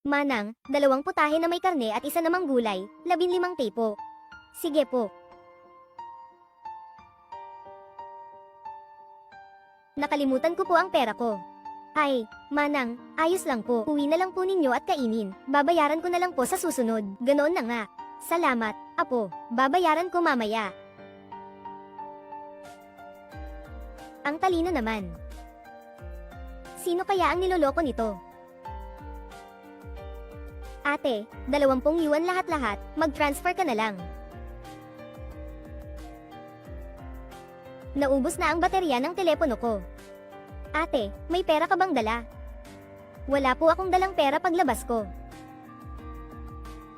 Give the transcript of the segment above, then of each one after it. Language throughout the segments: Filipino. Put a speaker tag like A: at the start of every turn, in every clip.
A: Manang, 2 putahe na may karne at isa namang gulay, 15 tepo. Sige po. Nakalimutan ko po ang pera ko. Ay, Manang, ayos lang po. Uwi na lang po ninyo at kainin. Babayaran ko na lang po sa susunod. Ganoon na nga. Salamat, apo. Babayaran ko mamaya. Ang talino naman. Sino kaya ang niloloko nito? Ate, 20 yuan lahat-lahat, mag-transfer ka na lang. Naubos na ang baterya ng telepono ko. Ate, may pera ka bang dala? Wala po akong dalang pera paglabas ko.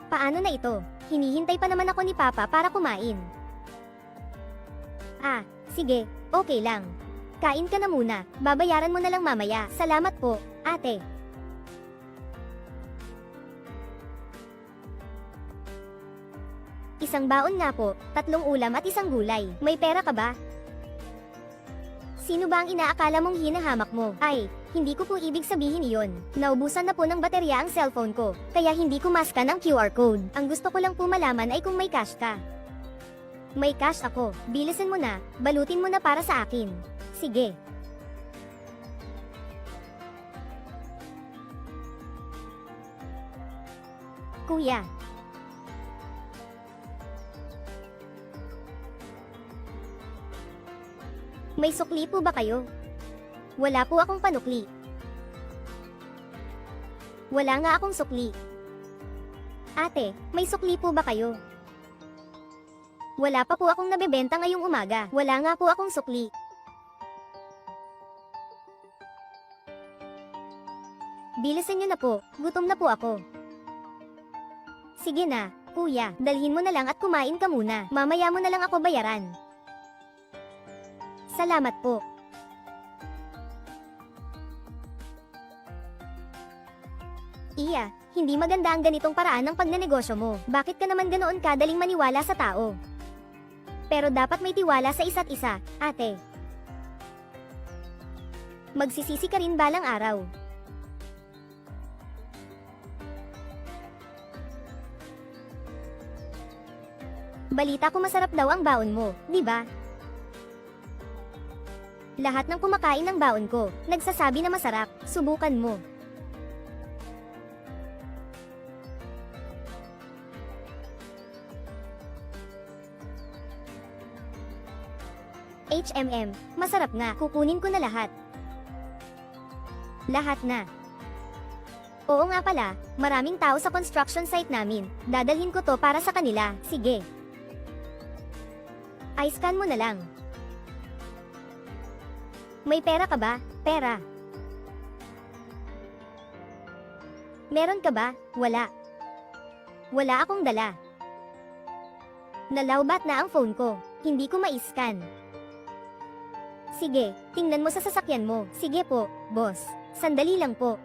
A: Paano na ito? Hinihintay pa naman ako ni Papa para kumain. Ah, sige, okay lang. Kain ka na muna, babayaran mo na lang mamaya. Salamat po, ate. Isang baon nga po, 3 ulam at isang gulay. May pera ka ba? Sino ba ang inaakala mong hinahamak mo? Ay, hindi ko po ibig sabihin iyon. Naubusan na po ng baterya ang cellphone ko, kaya hindi ko maskan ang QR code. Ang gusto ko lang po malaman ay kung may cash ka. May cash ako, bilisan mo na, balutin mo na para sa akin. Sige. Kuya. May sukli po ba kayo? Wala po akong panukli. Wala nga akong sukli. Ate, may sukli po ba kayo? Wala pa po akong nabebenta ngayong umaga. Wala nga po akong sukli. Bilisan niyo na po, gutom na po ako. Sige na, kuya, dalhin mo na lang at kumain ka muna. Mamaya mo na lang ako bayaran. Salamat po. Iya, hindi maganda ang ganitong paraan ng pagnenegosyo mo. Bakit ka naman ganoon kadaling maniwala sa tao? Pero dapat may tiwala sa isa't isa, ate. Magsisisi ka rin balang araw. Balita ko masarap daw ang baon mo, di ba? Lahat ng kumakain ng baon ko, nagsasabi na masarap, subukan mo. Masarap nga, kukunin ko na lahat. Lahat na. Oo nga pala, maraming tao sa construction site namin, dadalhin ko to para sa kanila, sige. I-scan mo na lang. May pera ka ba? Pera. Meron ka ba? Wala. Wala akong dala. Nalawbat na ang phone ko. Hindi ko ma-scan. Sige, tingnan mo sa sasakyan mo. Sige po, boss. Sandali lang po.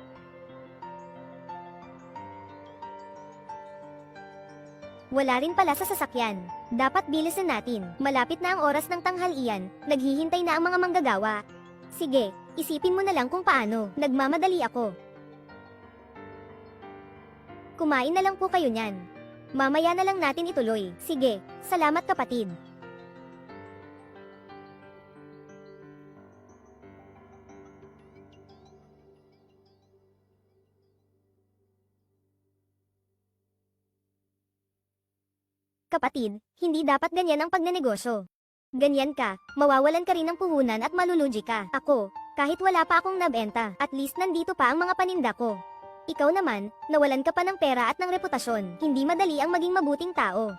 A: Wala rin pala sa sasakyan. Dapat bilisan natin. Malapit na ang oras ng tanghalian. Naghihintay na ang mga manggagawa. Sige, isipin mo na lang kung paano. Nagmamadali ako. Kumain na lang po kayo niyan. Mamaya na lang natin ituloy. Sige, salamat kapatid. Kapatid, hindi dapat ganyan ang pagnenegosyo. Ganyan ka, mawawalan ka rin ng puhunan at malulugi ka. Ako, kahit wala pa akong nabenta, at least nandito pa ang mga paninda ko. Ikaw naman, nawalan ka pa ng pera at ng reputasyon. Hindi madali ang maging mabuting tao.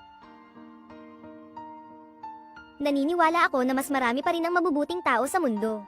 A: Naniniwala ako na mas marami pa rin ang mabubuting tao sa mundo.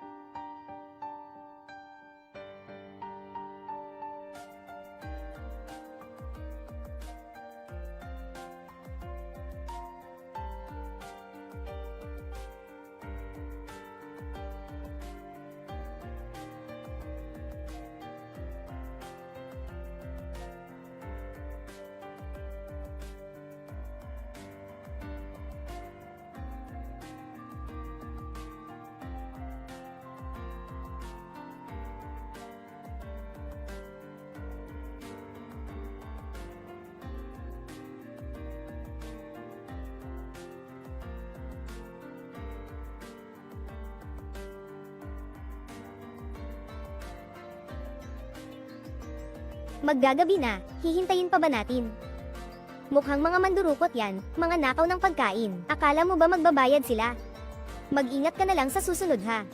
A: Maggagabi na, hihintayin pa ba natin? Mukhang mga mandurukot yan, mga nakaw ng pagkain. Akala mo ba magbabayad sila? Mag-ingat ka na lang sa susunod ha.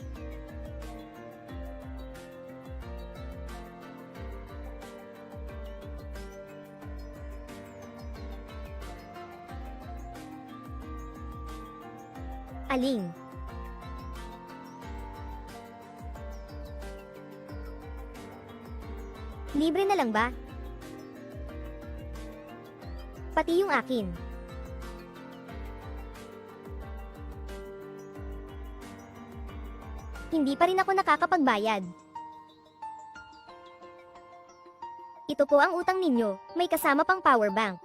A: Aling? Libre na lang ba? Pati yung akin. Hindi pa rin ako nakakapagbayad. Ito po ang utang ninyo, may kasama pang power bank.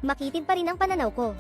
A: Makitid pa rin ang pananaw ko.